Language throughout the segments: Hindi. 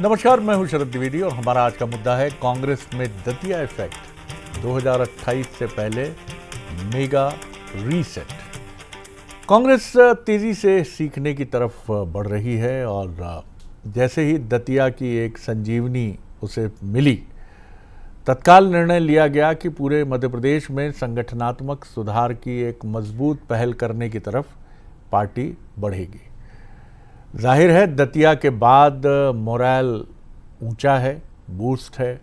नमस्कार, मैं हूं शरद द्विवेदी और हमारा आज का मुद्दा है कांग्रेस में दतिया इफेक्ट। 2028 से पहले मेगा रीसेट। कांग्रेस तेजी से सीखने की तरफ बढ़ रही है और जैसे ही दतिया की एक संजीवनी उसे मिली, तत्काल निर्णय लिया गया कि पूरे मध्य प्रदेश में संगठनात्मक सुधार की एक मजबूत पहल करने की तरफ पार्टी बढ़ेगी। जाहिर है दतिया के बाद मोरल ऊंचा है, बूस्ट है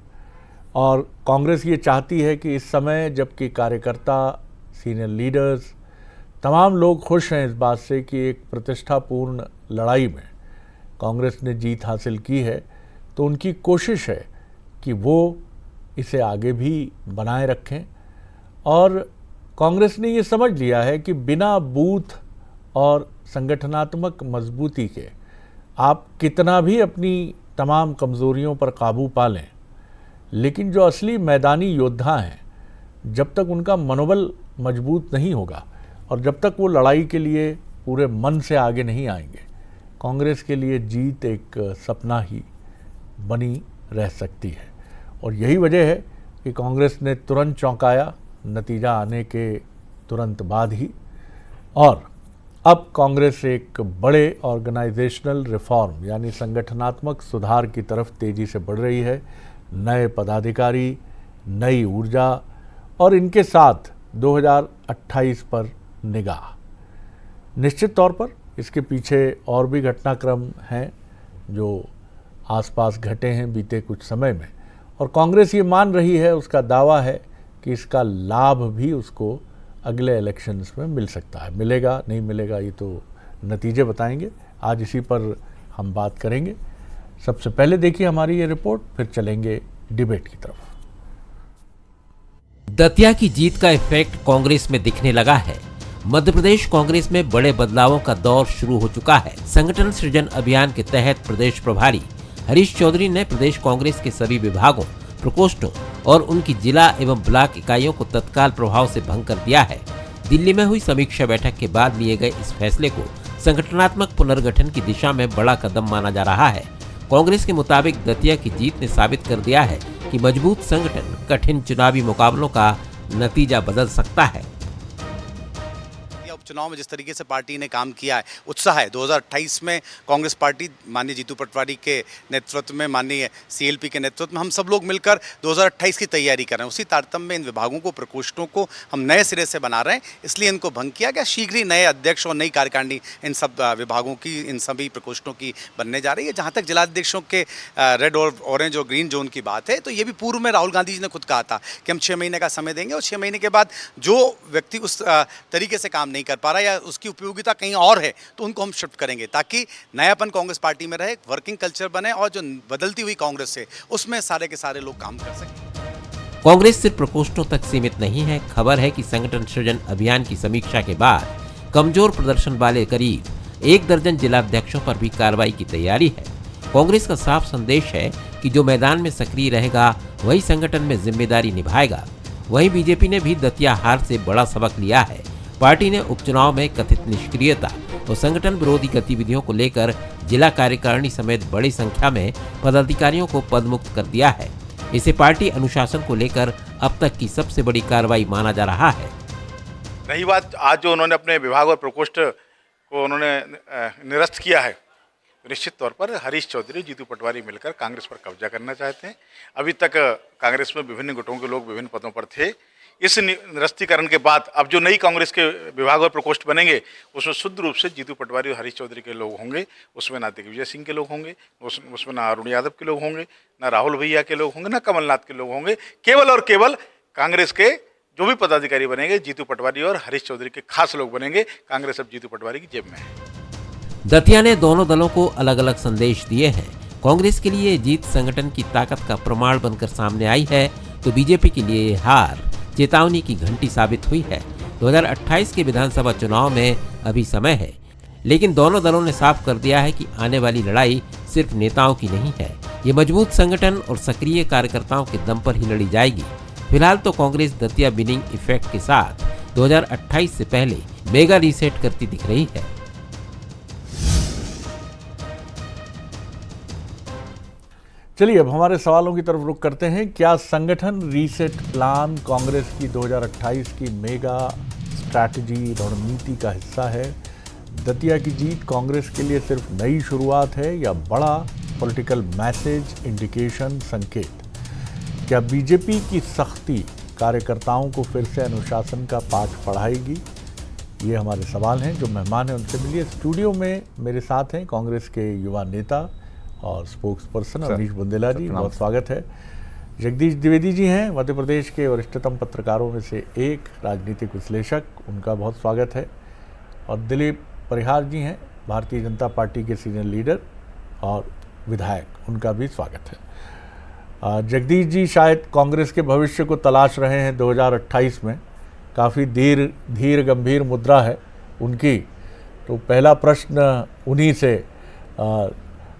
और कांग्रेस ये चाहती है कि इस समय जबकि कार्यकर्ता, सीनियर लीडर्स, तमाम लोग खुश हैं इस बात से कि एक प्रतिष्ठापूर्ण लड़ाई में कांग्रेस ने जीत हासिल की है, तो उनकी कोशिश है कि वो इसे आगे भी बनाए रखें। और कांग्रेस ने ये समझ लिया है कि बिना बूथ और संगठनात्मक मजबूती के आप कितना भी अपनी तमाम कमज़ोरियों पर काबू पा लें, लेकिन जो असली मैदानी योद्धा हैं, जब तक उनका मनोबल मजबूत नहीं होगा और जब तक वो लड़ाई के लिए पूरे मन से आगे नहीं आएंगे, कांग्रेस के लिए जीत एक सपना ही बनी रह सकती है। और यही वजह है कि कांग्रेस ने तुरंत चौंकाया नतीजा आने के तुरंत बाद ही, और अब कांग्रेस एक बड़े ऑर्गेनाइजेशनल रिफॉर्म यानी संगठनात्मक सुधार की तरफ तेजी से बढ़ रही है। नए पदाधिकारी, नई ऊर्जा और इनके साथ 2028 पर निगाह। निश्चित तौर पर इसके पीछे और भी घटनाक्रम हैं जो आसपास घटे हैं बीते कुछ समय में, और कांग्रेस ये मान रही है, उसका दावा है कि इसका लाभ भी उसको अगले इलेक्शंस में मिल सकता है। मिलेगा नहीं मिलेगा ये तो नतीजे बताएंगे। आज इसी पर हम बात करेंगे। सबसे पहले देखिए हमारी ये रिपोर्ट, फिर चलेंगे डिबेट की तरफ। दतिया की जीत का इफेक्ट कांग्रेस में दिखने लगा है। मध्य प्रदेश कांग्रेस में बड़े बदलावों का दौर शुरू हो चुका है। संगठन सृजन अभियान के तहत प्रदेश प्रभारी हरीश चौधरी ने प्रदेश कांग्रेस के सभी विभागों, प्रकोष्ठों और उनकी जिला एवं ब्लॉक इकाइयों को तत्काल प्रभाव से भंग कर दिया है। दिल्ली में हुई समीक्षा बैठक के बाद लिए गए इस फैसले को संगठनात्मक पुनर्गठन की दिशा में बड़ा कदम माना जा रहा है। कांग्रेस के मुताबिक दतिया की जीत ने साबित कर दिया है कि मजबूत संगठन कठिन चुनावी मुकाबलों का नतीजा बदल सकता है। उपचुनाव में जिस तरीके से पार्टी ने काम किया है, उत्साह है। 2028 में कांग्रेस पार्टी माननीय जीतू पटवारी के नेतृत्व में, माननीय सीएलपी के नेतृत्व में हम सब लोग मिलकर 2028 की तैयारी कर रहे हैं। उसी तारतम्य में इन विभागों को, प्रकोष्ठों को हम नए सिरे से बना रहे हैं, इसलिए इनको भंग किया गया। शीघ्र ही नए अध्यक्ष और नई कार्यकारिणी इन सब विभागों की, इन सभी प्रकोष्ठों की बनने जा रही है। जहाँ तक जिलाध्यक्षों के रेड और ऑरेंज और ग्रीन जोन की बात है, तो ये भी पूर्व में राहुल गांधी जी ने खुद कहा था कि हम 6 महीने का समय देंगे और 6 महीने के बाद जो व्यक्ति उस तरीके से काम नहीं कर पा रहा या उसकी उपयोगिता कहीं और है तो उनको हम शिफ्ट करेंगे, ताकि नयापन कांग्रेस पार्टी में रहे, वर्किंग कल्चर बने और जो बदलती हुई कांग्रेस है उसमें सारे के सारे लोग काम कर सकें। कांग्रेस सिर्फ प्रकोष्ठों तक सीमित नहीं है। खबर है कि संगठन सृजन अभियान की समीक्षा के बाद कमजोर प्रदर्शन वाले करीब 1 दर्जन जिलाध्यक्षों पर भी कार्रवाई की तैयारी है। कांग्रेस का साफ संदेश है कि जो मैदान में सक्रिय रहेगा वही संगठन में जिम्मेदारी निभाएगा। वहीं बीजेपी ने भी दतिया हार से बड़ा सबक लिया है। पार्टी ने उपचुनाव में कथित निष्क्रियता और संगठन विरोधी गतिविधियों को लेकर जिला कार्यकारिणी समेत बड़ी संख्या में पदाधिकारियों को पदमुक्त कर दिया है। इसे पार्टी अनुशासन को लेकर अब तक की सबसे बड़ी कार्रवाई माना जा रहा है। रही बात आज जो उन्होंने अपने विभाग और प्रकोष्ठ को उन्होंने निरस्त किया है, निश्चित तौर पर हरीश चौधरी, जीतू पटवारी मिलकर कांग्रेस पर कब्जा करना चाहते हैं। अभी तक कांग्रेस में विभिन्न गुटों के लोग विभिन्न पदों पर थे। इस निरस्तीकरण के बाद अब जो नई कांग्रेस के विभाग और प्रकोष्ठ बनेंगे उसमें शुद्ध रूप से जीतू पटवारी और हरीश चौधरी के लोग होंगे। उसमें ना दिग्विजय सिंह के लोग होंगे, उसमें ना अरुण यादव के लोग होंगे, ना राहुल भैया के लोग होंगे, ना कमलनाथ के लोग होंगे। केवल और केवल कांग्रेस के जो भी पदाधिकारी बनेंगे जीतू पटवारी और हरीश चौधरी के खास लोग बनेंगे। कांग्रेस अब जीतू पटवारी की जेब में है। दतिया ने दोनों दलों को अलग अलग संदेश दिए हैं। कांग्रेस के लिए जीत संगठन की ताकत का प्रमाण बनकर सामने आई है, तो बीजेपी के लिए हार चेतावनी की घंटी साबित हुई है। 2028 के विधानसभा चुनाव में अभी समय है, लेकिन दोनों दलों ने साफ कर दिया है कि आने वाली लड़ाई सिर्फ नेताओं की नहीं है। ये मजबूत संगठन और सक्रिय कार्यकर्ताओं के दम पर ही लड़ी जाएगी। फिलहाल तो कांग्रेस दतिया विनिंग इफेक्ट के साथ 2028 से पहले मेगा रीसेट करती दिख रही है। चलिए अब हमारे सवालों की तरफ रुख करते हैं। क्या संगठन रीसेट प्लान कांग्रेस की 2028 की मेगा स्ट्रैटेजी रणनीति का हिस्सा है? दतिया की जीत कांग्रेस के लिए सिर्फ नई शुरुआत है या बड़ा पॉलिटिकल मैसेज, इंडिकेशन, संकेत? क्या बीजेपी की सख्ती कार्यकर्ताओं को फिर से अनुशासन का पाठ पढ़ाएगी? ये हमारे सवाल हैं। जो मेहमान हैं उनसे मिलिए। स्टूडियो में मेरे साथ हैं कांग्रेस के युवा नेता और स्पोक्स पर्सन अवनीश बुंदेला जी, बहुत स्वागत है। जगदीश द्विवेदी जी हैं, मध्य प्रदेश के वरिष्ठतम पत्रकारों में से एक, राजनीतिक विश्लेषक, उनका बहुत स्वागत है। और दिलीप परिहार जी हैं, भारतीय जनता पार्टी के सीनियर लीडर और विधायक, उनका भी स्वागत है। जगदीश जी शायद कांग्रेस के भविष्य को तलाश रहे हैं 2028 में। काफ़ी धीर गंभीर मुद्रा है उनकी। तो पहला प्रश्न उन्हीं से,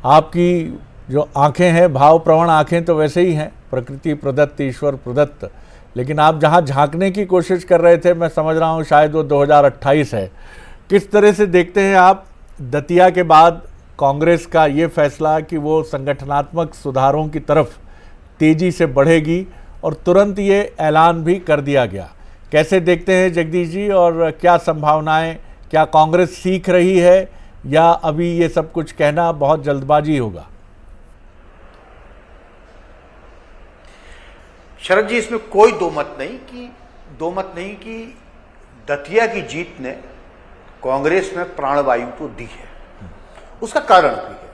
आपकी जो आंखें हैं, भाव प्रवण आंखें तो वैसे ही हैं, प्रकृति प्रदत्त, ईश्वर प्रदत्त, लेकिन आप जहां झांकने की कोशिश कर रहे थे, मैं समझ रहा हूं शायद वो 2028 है। किस तरह से देखते हैं आप दतिया के बाद कांग्रेस का ये फैसला कि वो संगठनात्मक सुधारों की तरफ तेजी से बढ़ेगी और तुरंत ये ऐलान भी कर दिया गया? कैसे देखते हैं जगदीश जी, और क्या संभावनाएं? क्या कांग्रेस सीख रही है या अभी ये सब कुछ कहना बहुत जल्दबाजी होगा? शरद जी, इसमें कोई दो मत नहीं कि दतिया की जीत ने कांग्रेस में प्राणवायु तो दी है, उसका कारण भी है।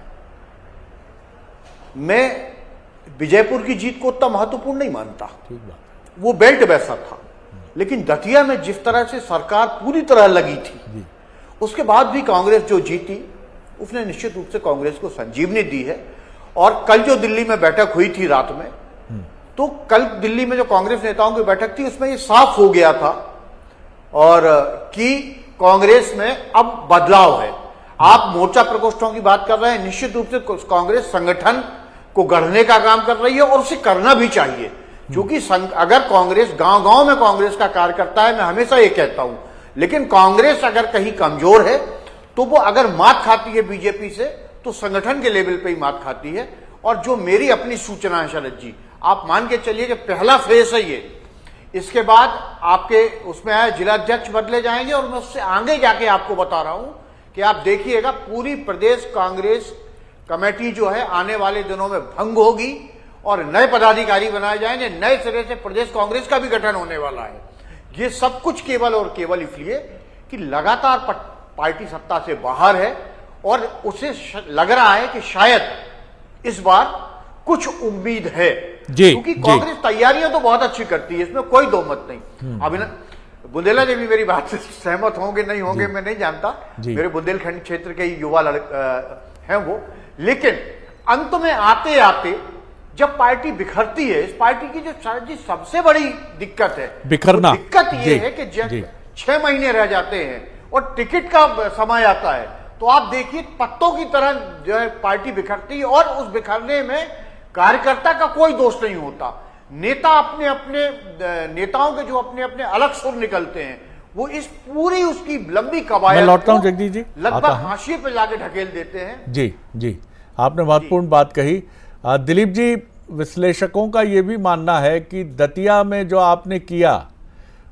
मैं विजयपुर की जीत को उतना महत्वपूर्ण नहीं मानता, ठीक बात है। वो बेल्ट वैसा था, लेकिन दतिया में जिस तरह से सरकार पूरी तरह लगी थी, उसके बाद भी कांग्रेस जो जीती, उसने निश्चित रूप से कांग्रेस को संजीवनी दी है। और कल जो दिल्ली में बैठक हुई थी रात में, तो कल दिल्ली में जो कांग्रेस नेताओं की बैठक थी, उसमें ये साफ हो गया था और कि कांग्रेस में अब बदलाव है। आप मोर्चा प्रकोष्ठों की बात कर रहे हैं, निश्चित रूप से कांग्रेस संगठन को गढ़ने का काम कर रही है और उसे करना भी चाहिए, क्योंकि अगर कांग्रेस गांव-गांव में कांग्रेस का कार्यकर्ता है, मैं हमेशा ये कहता हूं, लेकिन कांग्रेस अगर कहीं कमजोर है तो वो अगर मात खाती है बीजेपी से, तो संगठन के लेवल पे ही मात खाती है। और जो मेरी अपनी सूचना है शरद जी, आप मान के चलिए कि पहला फेज है ये, इसके बाद आपके उसमें आए जिलाध्यक्ष बदले जाएंगे और मैं उससे आगे जाके आपको बता रहा हूं कि आप देखिएगा पूरी प्रदेश कांग्रेस कमेटी जो है आने वाले दिनों में भंग होगी और नए पदाधिकारी बनाए जाएंगे, नए सिरे से प्रदेश कांग्रेस का भी गठन होने वाला है। ये सब कुछ केवल और केवल इसलिए कि लगातार पार्टी सत्ता से बाहर है और उसे लग रहा है कि शायद इस बार कुछ उम्मीद है, क्योंकि कांग्रेस तैयारियां तो बहुत अच्छी करती है, इसमें कोई दो मत नहीं। अभिनंदन बुंदेला जी भी मेरी बात से सहमत होंगे नहीं होंगे मैं नहीं जानता, मेरे बुंदेलखंड क्षेत्र के युवा हैं वो, लेकिन अंत में आते आते जब पार्टी बिखरती है, इस पार्टी की जो सबसे बड़ी दिक्कत है, बिखरना, दिक्कत ये है कि जब 6 महीने रह जाते हैं और टिकट का समय आता है, तो आप देखिए पत्तों की तरह जो है पार्टी बिखरती है और उस बिखरने में कार्यकर्ता का कोई दोष नहीं होता। नेता अपने अपने नेताओं के जो अपने अपने अलग सुर निकलते हैं, वो इस पूरी उसकी लंबी कवायद मैं लौटता हूं जगदीश जी, लगभग हाशिए पे जाके ढकेल देते हैं। जी, आपने महत्वपूर्ण बात कही। दिलीप जी, विश्लेषकों का ये भी मानना है कि दतिया में जो आपने किया,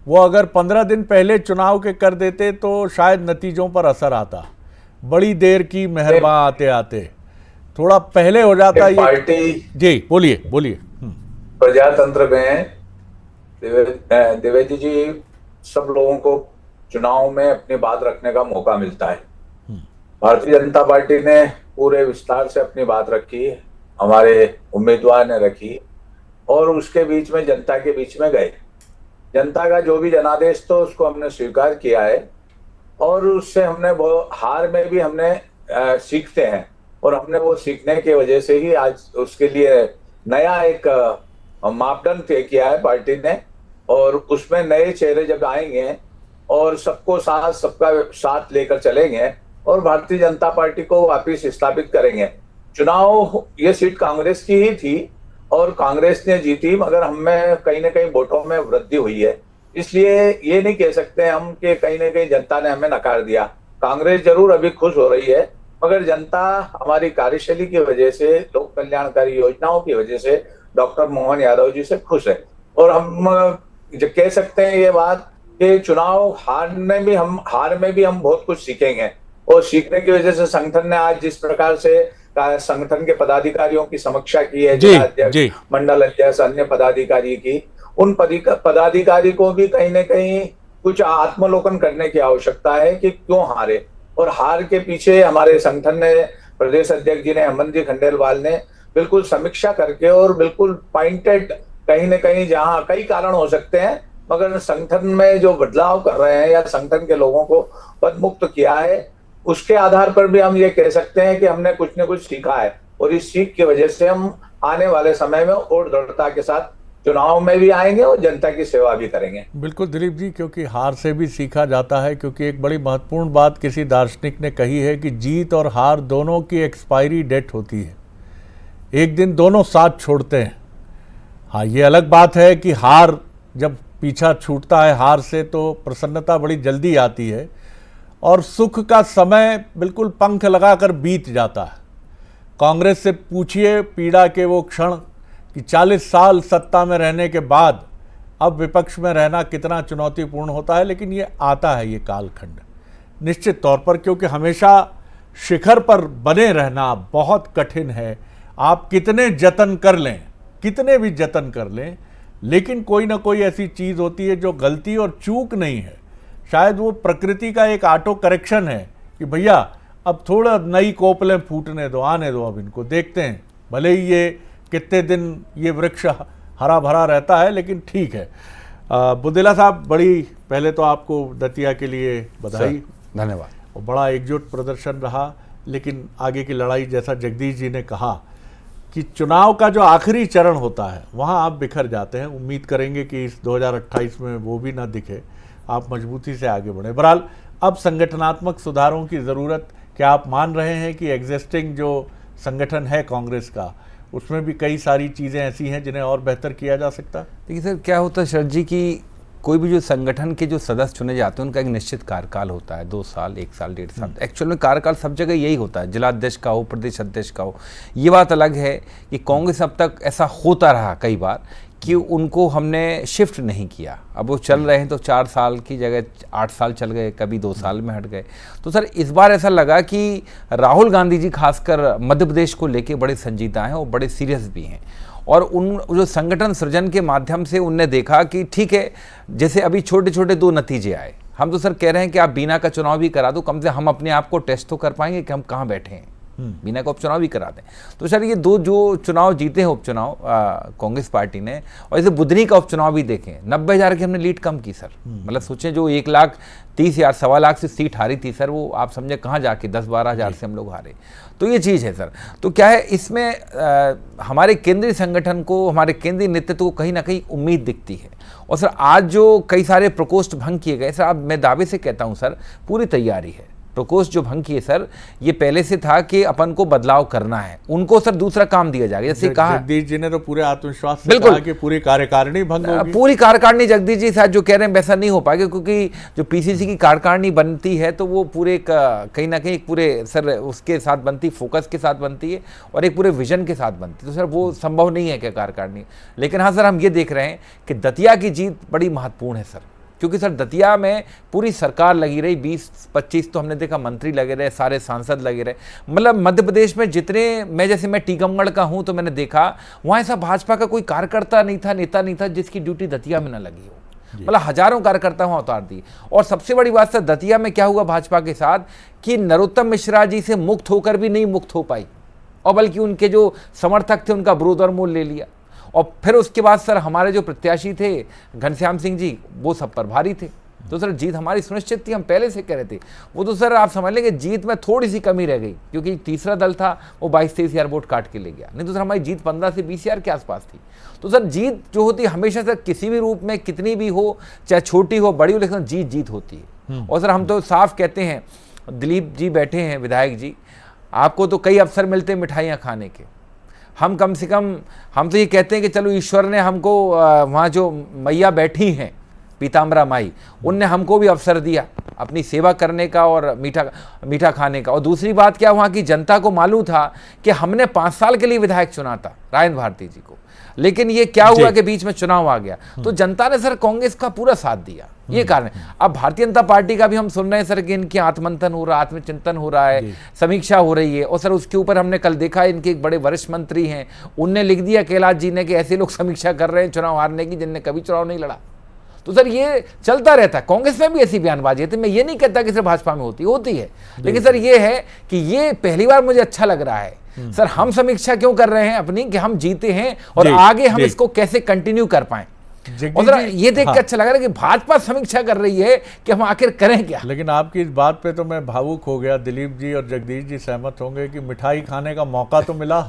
वो अगर 15 दिन पहले चुनाव के कर देते तो शायद नतीजों पर असर आता। बड़ी देर की मेहरबान आते आते थोड़ा पहले हो जाता ये पार्टी। जी बोलिए। प्रजातंत्र में द्विवेदी जी, सब लोगों को चुनाव में अपनी बात रखने का मौका मिलता है। भारतीय जनता पार्टी ने पूरे विस्तार से अपनी बात रखी, हमारे उम्मीदवार ने रखी और उसके बीच में जनता के बीच में गए। जनता का जो भी जनादेश तो उसको हमने स्वीकार किया है और उससे हमने वो हार में भी हमने सीखते हैं और हमने वो सीखने की वजह से ही आज उसके लिए नया एक मापदंड तय किया है पार्टी ने और उसमें नए चेहरे जब आएंगे और सबका साथ लेकर चलेंगे और भारतीय जनता पार्टी को वापिस स्थापित करेंगे। चुनाव ये सीट कांग्रेस की ही थी और कांग्रेस ने जीती, मगर हमें कहीं ना कहीं वोटों में वृद्धि हुई है, इसलिए ये नहीं कह सकते हम कि कहीं ना कहीं जनता ने हमें नकार दिया। कांग्रेस जरूर अभी खुश हो रही है मगर जनता हमारी कार्यशैली की वजह से, लोक कल्याणकारी योजनाओं की वजह से डॉक्टर मोहन यादव जी से खुश है। और हम जो कह सकते हैं ये बात कि चुनाव हार में भी हम बहुत कुछ सीखेंगे। और सीखने की वजह से संगठन ने आज जिस प्रकार से संगठन के पदाधिकारियों की समीक्षा की है, जिलाध्यक्ष, मंडल अध्यक्ष, अन्य पदाधिकारी की, उन पदाधिकारी को भी कहीं न कहीं कुछ आत्मलोकन करने की आवश्यकता है कि क्यों हारे। और हार के पीछे हमारे संगठन ने, प्रदेश अध्यक्ष जी ने, हेमंत जी खंडेलवाल ने बिल्कुल समीक्षा करके और बिल्कुल पॉइंटेड, कहीं न कहीं जहां कई कारण हो सकते हैं मगर संगठन में जो बदलाव कर रहे हैं या संगठन के लोगों को पदमुक्त किया है, उसके आधार पर भी हम ये कह सकते हैं कि हमने कुछ न कुछ सीखा है। और इस सीख की वजह से हम आने वाले समय में और दृढ़ता के साथ चुनाव में भी आएंगे और जनता की सेवा भी करेंगे। बिल्कुल दिलीप जी, क्योंकि हार से भी सीखा जाता है। क्योंकि एक बड़ी महत्वपूर्ण बात किसी दार्शनिक ने कही है कि जीत और हार दोनों की एक्सपायरी डेट होती है, एक दिन दोनों साथ छोड़ते हैं। हाँ, ये अलग बात है कि हार जब पीछा छूटता है हार से तो प्रसन्नता बड़ी जल्दी आती है और सुख का समय बिल्कुल पंख लगाकर बीत जाता है। कांग्रेस से पूछिए पीड़ा के वो क्षण कि 40 साल सत्ता में रहने के बाद अब विपक्ष में रहना कितना चुनौतीपूर्ण होता है। लेकिन ये आता है, ये कालखंड निश्चित तौर पर, क्योंकि हमेशा शिखर पर बने रहना बहुत कठिन है। आप कितने जतन कर लें, कितने भी जतन कर लें, लेकिन कोई ना कोई ऐसी चीज़ होती है जो गलती और चूक नहीं है, शायद वो प्रकृति का एक ऑटो करेक्शन है कि भैया अब थोड़ा नई कोपलें फूटने दो, आने दो, अब इनको देखते हैं। भले ही ये कितने दिन ये वृक्ष हरा भरा रहता है, लेकिन ठीक है। बुद्धिला साहब, बड़ी पहले तो आपको दतिया के लिए बधाई, धन्यवाद। और बड़ा एकजुट प्रदर्शन रहा। लेकिन आगे की लड़ाई, जैसा जगदीश जी ने कहा कि चुनाव का जो आखिरी चरण होता है वहाँ आप बिखर जाते हैं। उम्मीद करेंगे कि इस 2028 में वो भी ना दिखे, आप मजबूती से आगे बढ़े। बहरहाल, अब संगठनात्मक सुधारों की ज़रूरत, क्या आप मान रहे हैं कि एग्जिस्टिंग जो संगठन है कांग्रेस का, उसमें भी कई सारी चीज़ें ऐसी हैं जिन्हें और बेहतर किया जा सकता है? देखिए सर, क्या होता है शरद जी की कोई भी जो संगठन के जो सदस्य चुने जाते हैं उनका एक निश्चित कार्यकाल होता है, 2 साल, 1 साल, 1.5 साल। एक्चुअल में कार्यकाल सब जगह यही होता है, जिलाध्यक्ष का हो, प्रदेश अध्यक्ष का हो। ये बात अलग है कि कांग्रेस अब तक ऐसा होता रहा कई बार कि उनको हमने शिफ्ट नहीं किया। अब वो चल रहे हैं तो 4 साल की जगह 8 साल चल गए, कभी 2 साल में हट गए। तो सर इस बार ऐसा लगा कि राहुल गांधी जी खासकर मध्य प्रदेश को लेके बड़े संजीदा हैं और बड़े सीरियस भी हैं। और उन जो संगठन सृजन के माध्यम से उनने देखा कि ठीक है, जैसे अभी छोटे छोटे 2 नतीजे आए, हम तो सर कह रहे हैं कि आप बीना का चुनाव भी करा दो, कम से हम अपने आप को टेस्ट तो कर पाएंगे कि हम कहाँ बैठे हैं। बीना का उपचुनाव भी करा दें। तो सर ये 2 जो चुनाव जीते हैं उपचुनाव कांग्रेस पार्टी ने, और जैसे बुधनी का उपचुनाव भी देखें, 90,000 की हमने लीड कम की सर। मतलब सोचें, जो 1,30,000 सवा लाख से सीट हारी थी सर, वो आप समझे कहाँ जाके 10-12 हज़ार से हम लोग हारे। तो ये चीज़ है सर। तो क्या है इसमें हमारे केंद्रीय संगठन को, हमारे केंद्रीय नेतृत्व को कहीं ना कहीं उम्मीद दिखती है। और सर आज जो कई सारे प्रकोष्ठ भंग किए गए सर, अब मैं दावे से कहता हूँ सर, पूरी तैयारी है। प्रकोष्ठ जो भंग किए सर, ये पहले से था कि अपन को बदलाव करना है, उनको सर दूसरा काम दिया जाएगा। जैसे कहा जगदीश जी ने तो पूरे आत्मविश्वास से कहा कि पूरी कार्यकारिणी भंग होगी। पूरी कार्यकारिणी, जगदीश जी शायद जो कह रहे हैं वैसा नहीं हो पाएगा, क्योंकि जो पीसीसी की कार्यकारिणी बनती है तो वो पूरे कहीं ना कहीं पूरे सर उसके साथ बनती, फोकस के साथ बनती है और एक पूरे विजन के साथ बनती है। तो सर वो संभव नहीं है क्या कार्यकारिणी। लेकिन हाँ सर, हम ये देख रहे हैं कि दतिया की जीत बड़ी महत्वपूर्ण है सर, क्योंकि सर दतिया में पूरी सरकार लगी रही, 20-25 तो हमने देखा मंत्री लगे रहे, सारे सांसद लगे रहे। मतलब मध्य प्रदेश में जितने, मैं टीकमगढ़ का हूं तो मैंने देखा वहाँ ऐसा भाजपा का कोई कार्यकर्ता नहीं था, नेता नहीं था जिसकी ड्यूटी दतिया में न लगी हो। मतलब हजारों कार्यकर्ता वहाँ उतार दिए। और सबसे बड़ी बात सर, दतिया में क्या हुआ भाजपा के साथ कि नरोत्तम मिश्रा जी से मुक्त होकर भी नहीं मुक्त हो पाई, और बल्कि उनके जो समर्थक थे उनका विरोध और मूल ले लिया। और फिर उसके बाद सर हमारे जो प्रत्याशी थे घनश्याम सिंह जी, वो सब पर भारी थे। तो सर जीत हमारी सुनिश्चित थी, हम पहले से कह रहे थे। वो तो सर आप समझ लेंगे जीत में थोड़ी सी कमी रह गई, क्योंकि तीसरा दल था वो 22-23 हज़ार वोट काट के ले गया, नहीं तो सर हमारी जीत 15 से 20 हज़ार के आसपास थी। तो सर जीत जो होती है हमेशा सर किसी भी रूप में, कितनी भी हो, चाहे छोटी हो बड़ी हो, लेकिन जीत होती है। और सर हम तो साफ कहते हैं, दिलीप जी बैठे हैं विधायक जी, आपको तो कई अवसर मिलते हैं मिठाइयाँ खाने के, हम कम से कम हम तो ये कहते हैं कि चलो ईश्वर ने हमको वहाँ जो मैया बैठी हैं पीताम्बरा माई, उनने हमको भी अवसर दिया अपनी सेवा करने का और मीठा खाने का। और दूसरी बात क्या, वहाँ की जनता को मालूम था कि हमने 5 साल के लिए विधायक चुना था राजेंद्र भारती जी को, लेकिन ये क्या हुआ कि बीच में चुनाव आ गया, तो जनता ने सर कांग्रेस का पूरा साथ दिया, ये कारण है। अब भारतीय जनता पार्टी का भी हम सुन रहे हैं सर कि इनकी आत्मंथन हो रहा है, आत्मचिंतन हो रहा है, समीक्षा हो रही है। और सर उसके ऊपर हमने कल देखा, इनके एक बड़े वरिष्ठ मंत्री हैं, उनने लिख दिया कैलाश जी ने कि ऐसे लोग समीक्षा कर रहे हैं चुनाव हारने की जिनने कभी चुनाव नहीं लड़ा। तो सर ये चलता रहता है, कांग्रेस में भी ऐसी बयानबाजी है। मैं ये नहीं कहता कि सिर्फ भाजपा में होती है, लेकिन सर ये है कि ये पहली बार मुझे अच्छा लग रहा है सर, हम समीक्षा क्यों कर रहे हैं अपनी, कि हम जीते हैं और आगे हम इसको कैसे कंटिन्यू कर पाए। और जरा ये देख के अच्छा लग रहा है कि भाजपा समीक्षा कर रही है कि हम आखिर करें क्या। लेकिन आपकी इस बात पे तो मैं भावुक हो गया। दिलीप जी और जगदीश जी सहमत होंगे कि मिठाई खाने का मौका तो मिला,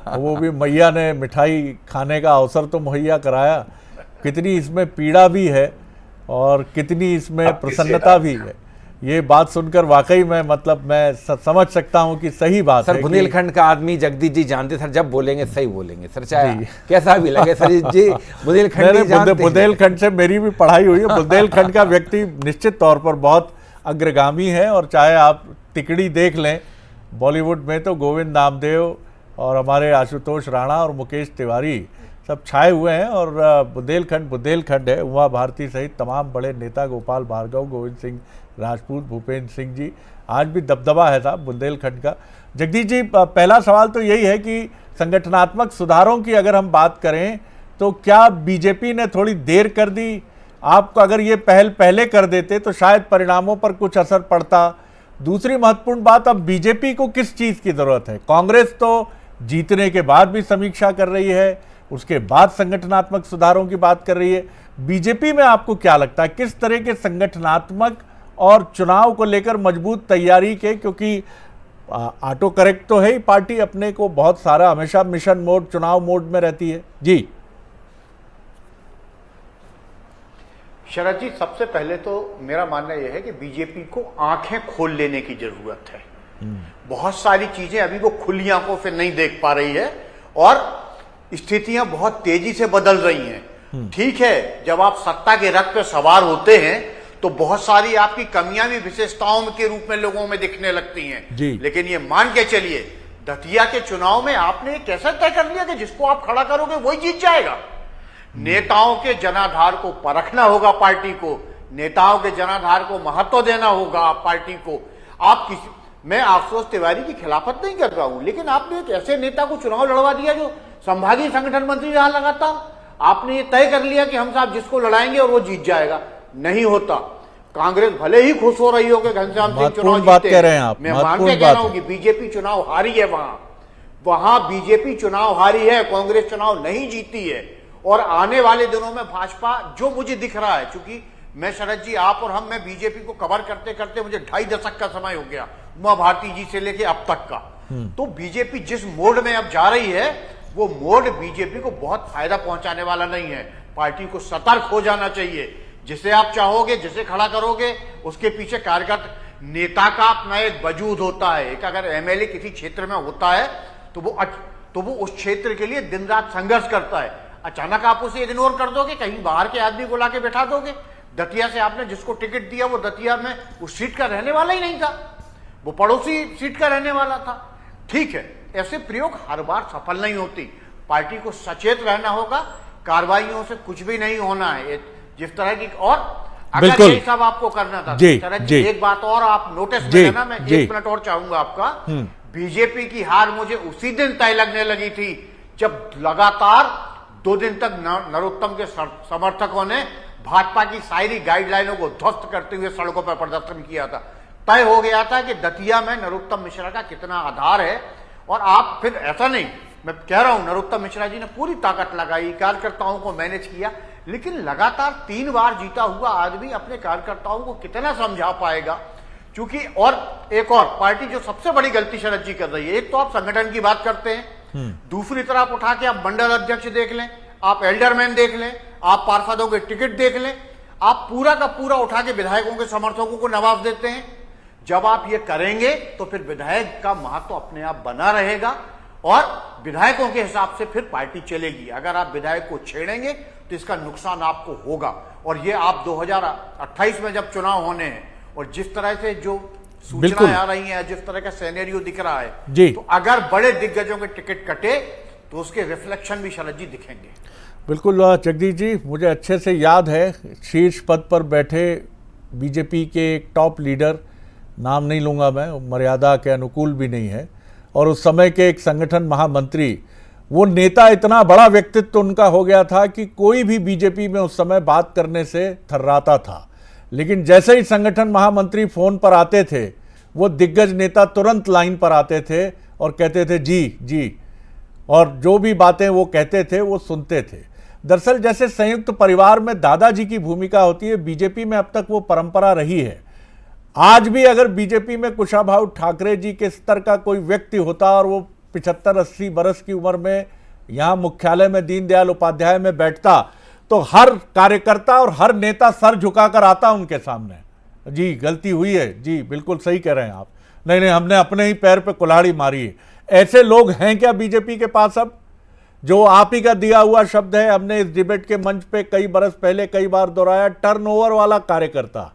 वो भी मैया ने मिठाई खाने का अवसर तो मुहैया कराया। कितनी इसमें पीड़ा भी है और कितनी इसमें प्रसन्नता भी है, ये बात सुनकर वाकई में मतलब मैं समझ सकता हूं कि सही बात है। सर बुंदेलखंड का आदमी जगदीश जी जानते सर, जब बोलेंगे सही बोलेंगे सर, चाहे कैसा भी लगे सर जी। बुंदेलखंड से मेरी भी पढ़ाई हुई है। बुंदेलखंड का व्यक्ति निश्चित तौर पर बहुत अग्रगामी है, और चाहे आप तिकड़ी देख लें बॉलीवुड में तो गोविंद नामदेव और हमारे आशुतोष राणा और मुकेश तिवारी सब छाए हुए हैं, और बुंदेलखंड है। उमा भारती सहित तमाम बड़े नेता, गोपाल भार्गव, गोविंद सिंह राजपूत, भूपेंद्र सिंह जी, आज भी दबदबा है साहब बुंदेलखंड का। जगदीश जी, पहला सवाल तो यही है कि संगठनात्मक सुधारों की अगर हम बात करें तो क्या बीजेपी ने थोड़ी देर कर दी? आपको अगर ये पहल पहले कर देते तो शायद परिणामों पर कुछ असर पड़ता। दूसरी महत्वपूर्ण बात, अब बीजेपी को किस चीज़ की ज़रूरत है? कांग्रेस तो जीतने के बाद भी समीक्षा कर रही है, उसके बाद संगठनात्मक सुधारों की बात कर रही है। बीजेपी में आपको क्या लगता है किस तरह के संगठनात्मक और चुनाव को लेकर मजबूत तैयारी के, क्योंकि ऑटो करेक्ट तो है ही पार्टी, अपने को बहुत सारा हमेशा मिशन मोड, चुनाव मोड में रहती है जी। शरद जी, सबसे पहले तो मेरा मानना यह है कि बीजेपी को आंखें खोल लेने की जरूरत है। बहुत सारी चीजें अभी वो खुली आंखों से नहीं देख पा रही है और स्थितियां बहुत तेजी से बदल रही हैं। ठीक है, जब आप सत्ता के रथ पे सवार होते हैं तो बहुत सारी आपकी कमियां भी विशेषताओं के रूप में लोगों में दिखने लगती हैं, लेकिन ये मान के चलिए दतिया के चुनाव में आपने कैसा तय कर लिया कि जिसको आप खड़ा करोगे वही जीत जाएगा। नेताओं के जनाधार को परखना होगा, पार्टी को नेताओं के जनाधार को महत्व देना होगा पार्टी को। आप मैं आशुतोष तिवारी की खिलाफत नहीं कर रहा हूं, लेकिन आपने एक ऐसे नेता को चुनाव लड़वा दिया जो संभागीय संगठन मंत्री रहा लगातार। आपने ये तय कर लिया कि हम साहब जिसको लड़ाएंगे और वो जीत जाएगा। नहीं होता। कांग्रेस भले ही खुश हो रही हो कि घनश्याम सिंह चुनाव बात कह रहे हैं आप, मैं मान के कह रहा हूं कि बीजेपी चुनाव हारी है, वहां बीजेपी चुनाव हारी है, कांग्रेस चुनाव नहीं जीती है। और आने वाले दिनों में भाजपा, जो मुझे दिख रहा है, चूंकि मैं शरद जी, आप और मैं बीजेपी को कवर करते करते मुझे 2.5 दशक का समय हो गया, उमा भारती जी से लेके अब तक का। तो बीजेपी जिस मोड में अब जा रही है वो मोड बीजेपी को बहुत फायदा पहुंचाने वाला नहीं है। पार्टी को सतर्क हो जाना चाहिए। जिसे आप चाहोगे, जिसे खड़ा करोगे, उसके पीछे कार्यकर्ता, नेता का अपना एक वजूद होता है। एक अगर एमएलए किसी क्षेत्र में होता है तो वो उस क्षेत्र के लिए दिन रात संघर्ष करता है। अचानक आप उसे इग्नोर कर दोगे, कहीं बाहर के आदमी को लाके बैठा दोगे। दतिया से आपने जिसको टिकट दिया वो दतिया में उस सीट का रहने वाला ही नहीं था, वो पड़ोसी सीट का रहने वाला था। ठीक है, ऐसे प्रयोग हर बार सफल नहीं होती। पार्टी को सचेत रहना होगा, कार्रवाइयों से कुछ भी नहीं होना है जिस तरह की। और अगर ये सब आपको करना था, एक बात और आप नोटिस में लेना, मैं 1 मिनट और चाहूंगा आपका। बीजेपी की हार मुझे उसी दिन तय लगने लगी थी जब लगातार 2 दिन तक नरोत्तम के समर्थकों ने भाजपा की सारी गाइडलाइनों को ध्वस्त करते हुए सड़कों पर प्रदर्शन किया था। तय हो गया था कि दतिया में नरोत्तम मिश्रा का कितना आधार है। और आप फिर ऐसा नहीं, मैं कह रहा हूं नरोत्तम मिश्रा जी ने पूरी ताकत लगाई, कार्यकर्ताओं को मैनेज किया, लेकिन लगातार 3 बार जीता हुआ आदमी अपने कार्यकर्ताओं को कितना समझा पाएगा? क्योंकि और एक और पार्टी जो सबसे बड़ी गलती शरद जी कर रही है, एक तो आप संगठन की बात करते हैं, दूसरी तरफ उठा के आप मंडल अध्यक्ष देख लें, आप एल्डरमैन देख लें, आप पार्षदों के टिकट देख लें, आप पूरा का पूरा उठा के विधायकों के समर्थकों को नवाज देते हैं। जब आप ये करेंगे तो फिर विधायक का महत्व अपने आप बना रहेगा और विधायकों के हिसाब से फिर पार्टी चलेगी। अगर आप विधायक को छेड़ेंगे तो इसका नुकसान आपको होगा। और ये आप 2028 में जब चुनाव होने हैं और जिस तरह से जो सूचनाएं आ रही हैं, जिस तरह का सिनेरियो दिख रहा है जी, तो अगर बड़े दिग्गजों के टिकट कटे तो उसके रिफ्लेक्शन भी शरद जी दिखेंगे। बिल्कुल जगदीश जी, मुझे अच्छे से याद है शीर्ष पद पर बैठे बीजेपी के एक टॉप लीडर, नाम नहीं लूँगा मैं, मर्यादा के अनुकूल भी नहीं है, और उस समय के एक संगठन महामंत्री, वो नेता इतना बड़ा व्यक्तित्व उनका हो गया था कि कोई भी बीजेपी में उस समय बात करने से थर्राता था। लेकिन जैसे ही संगठन महामंत्री फ़ोन पर आते थे, वो दिग्गज नेता तुरंत लाइन पर आते थे और कहते थे जी जी, और जो भी बातें वो कहते थे वो सुनते थे। दरअसल जैसे संयुक्त परिवार में दादाजी की भूमिका होती है, बीजेपी में अब तक वो परंपरा रही है। आज भी अगर बीजेपी में कुशाभाऊ ठाकरे जी के स्तर का कोई व्यक्ति होता और वो 75-80 बरस की उम्र में यहाँ मुख्यालय में दीनदयाल उपाध्याय में बैठता, तो हर कार्यकर्ता और हर नेता सर झुकाकर आता उनके सामने, जी गलती हुई है, जी बिल्कुल सही कह रहे हैं आप, नहीं नहीं हमने अपने ही पैर पे कुल्हाड़ी मारी है। ऐसे लोग हैं क्या बीजेपी के पास अब? जो आप ही का दिया हुआ शब्द है, हमने इस डिबेट के मंच पे कई बरस पहले कई बार दोहराया, टर्नओवर वाला कार्यकर्ता।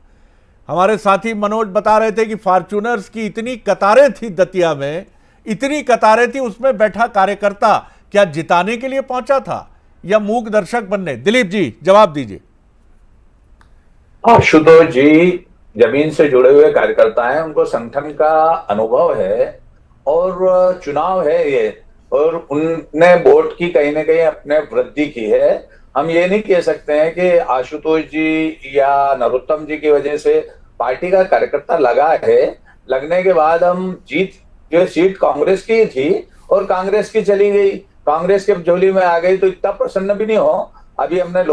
हमारे साथी मनोज बता रहे थे कि फॉर्च्यूनर्स की इतनी कतारें थी दतिया में, इतनी कतारें थी, उसमें बैठा कार्यकर्ता क्या जिताने के लिए पहुंचा था या मूक दर्शक बनने? दिलीप जी जवाब दीजिए। आशुतोष जी जमीन से जुड़े हुए कार्यकर्ता हैं, उनको संगठन का अनुभव है और चुनाव है ये, और उनने वोट की कहीं ना कहीं अपने वृद्धि की है। हम ये नहीं कह सकते हैं कि आशुतोष जी या नरोत्तम जी की वजह से पार्टी का कार्यकर्ता लगा है। लगने के बाद हम जो सीट कांग्रेस की थी और कांग्रेस की चली गई, कांग्रेस के झोली में आ गई, तो इतना प्रसन्न भी नहीं हो। अभी हमने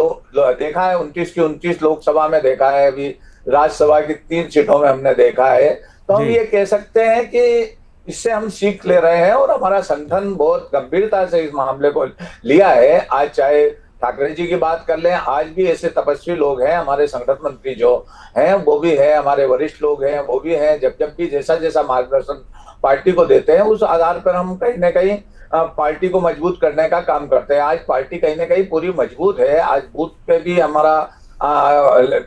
देखा है 29 की 29 लोकसभा में देखा है, अभी राज्यसभा की 3 सीटों में हमने देखा है। तो हम ये कह सकते हैं कि इससे हम सीख ले रहे हैं और हमारा संगठन बहुत गंभीरता से इस मामले को लिया है। आज चाहे ठाकरे जी की बात कर लें, आज भी ऐसे तपस्वी लोग हैं हमारे संगठन मंत्री जो हैं, वो भी है, हमारे वरिष्ठ लोग हैं वो भी हैं। जब भी जैसा जैसा मार्गदर्शन पार्टी को देते हैं, उस आधार पर हम कहीं ना कहीं पार्टी को मजबूत करने का काम करते हैं। आज पार्टी कहीं ना कहीं पूरी मजबूत है। आज बूथ पे भी हमारा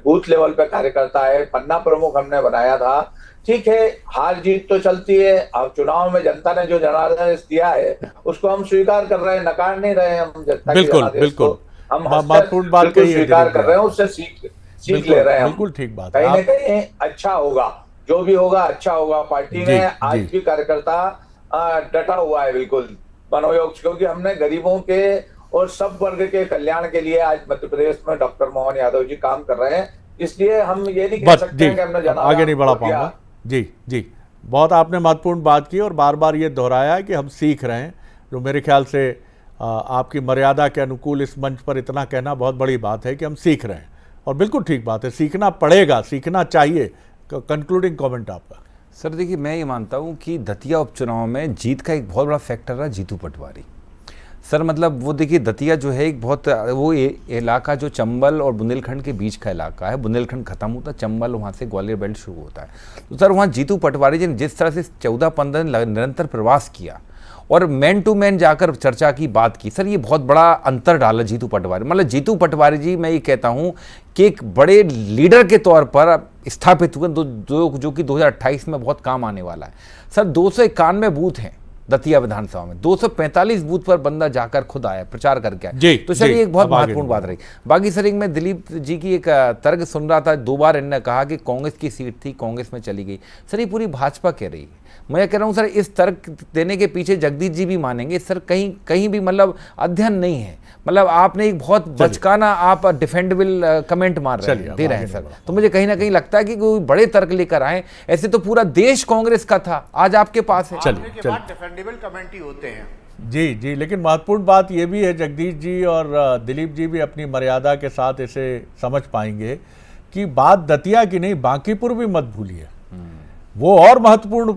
बूथ लेवल पे कार्यकर्ता है, पन्ना प्रमुख हमने बनाया था। ठीक है, हार जीत तो चलती है। अब चुनाव में जनता ने जो जनादेश दिया है उसको हम स्वीकार कर रहे हैं, नकार नहीं रहे हैं। हम जनता की जनादेश को हम महत्वपूर्ण बात कही है, स्वीकार कर रहे हैं, उससे सीख ले रहे हैं। बिल्कुल ठीक बात, कहीं ना कहीं अच्छा होगा, जो भी होगा अच्छा होगा। पार्टी में आज भी कार्यकर्ता डटा हुआ है बिल्कुल मनोयोग, क्योंकि हमने गरीबों के और सब वर्ग के कल्याण के लिए आज मध्य प्रदेश में डॉक्टर मोहन यादव जी काम कर रहे हैं। इसलिए हम ये नहीं कह सकते कि हमने आगे नहीं बढ़ा पाऊंगा। जी जी, बहुत आपने महत्वपूर्ण बात की और बार बार ये दोहराया कि हम सीख रहे हैं, जो मेरे ख्याल से आपकी मर्यादा के अनुकूल इस मंच पर इतना कहना बहुत बड़ी बात है कि हम सीख रहे हैं, और बिल्कुल ठीक बात है, सीखना पड़ेगा, सीखना चाहिए। कंक्लूडिंग कमेंट आपका। सर देखिए, मैं ये मानता हूँ कि दतिया उपचुनाव में जीत का एक बहुत बड़ा फैक्टर रहा जीतू पटवारी। सर मतलब वो देखिए, दतिया जो है एक बहुत वो इलाका जो चंबल और बुंदेलखंड के बीच का इलाका है। बुंदेलखंड खत्म होता है, चंबल वहाँ से ग्वालियर बेल्ट शुरू होता है। तो सर वहाँ जीतू पटवारी जी ने जिस तरह से 14-15 दिन निरंतर प्रवास किया और मैन टू मैन जाकर चर्चा की, बात की, सर ये बहुत बड़ा अंतर डाला जीतू पटवारी। मतलब जीतू पटवारी जी, मैं ये कहता हूँ कि एक बड़े लीडर के तौर पर स्थापित हुए, जो कि 2028 में बहुत काम आने वाला है। सर 291 बूथ हैं दतिया विधानसभा में, 245 बूथ पर बंदा जाकर खुद आया, प्रचार करके आया। तो सर ये एक बहुत महत्वपूर्ण बात रही। बाकी सर एक मैं दिलीप जी की एक तर्क सुन रहा था, 2 बार इन्होंने कहा कि कांग्रेस की सीट थी, कांग्रेस में चली गई। सर ये पूरी भाजपा कह रही है। मैं कह रहा हूँ सर इस तर्क देने के पीछे जगदीश जी भी मानेंगे, सर कहीं भी मतलब अध्ययन नहीं है। मतलब आपने एक बहुत बचकाना आप डिफेंडेबल कमेंट मार रहे हैं, दे रहे हैं सर। तो मुझे कहीं ना कहीं लगता है कि कोई बड़े तर्क लेकर आए। ऐसे तो पूरा देश कांग्रेस का था, आज आपके पास है। चलिए डिफेंडेबल कमेंट ही होते हैं। जी जी, लेकिन महत्वपूर्ण बात ये भी है, जगदीश जी और दिलीप जी भी अपनी मर्यादा के साथ इसे समझ पाएंगे कि बात दतिया की नहीं, बांकीपुर भी मत भूलिए, वो और महत्वपूर्ण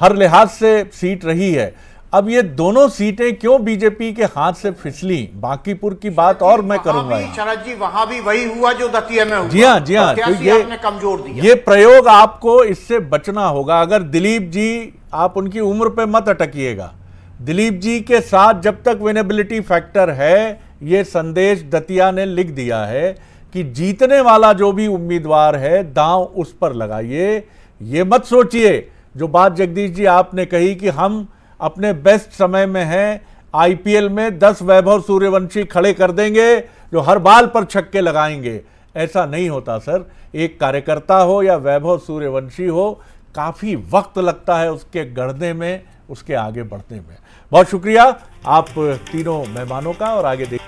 हर लिहाज से सीट रही है। अब ये दोनों सीटें क्यों बीजेपी के हाथ से फिसली, बांकीपुर की बात और मैं करूंगा। शरद जी वहां भी वही हुआ जो दतिया में हुआ। जी हाँ, जी हाँ, तो ये कमजोर दिया। ये प्रयोग आपको इससे बचना होगा। अगर दिलीप जी, आप उनकी उम्र पे मत अटकिएगा, दिलीप जी के साथ जब तक विनेबिलिटी फैक्टर है ये संदेश दतिया ने लिख दिया है कि जीतने वाला जो भी उम्मीदवार है दांव उस पर लगाइए। ये मत सोचिए जो बात जगदीश जी आपने कही कि हम अपने बेस्ट समय में हैं, आईपीएल में 10 वैभव सूर्यवंशी खड़े कर देंगे जो हर बाल पर छक्के लगाएंगे। ऐसा नहीं होता सर। एक कार्यकर्ता हो या वैभव सूर्यवंशी हो, काफ़ी वक्त लगता है उसके गढ़ने में, उसके आगे बढ़ने में। बहुत शुक्रिया आप तीनों मेहमानों का और आगे देख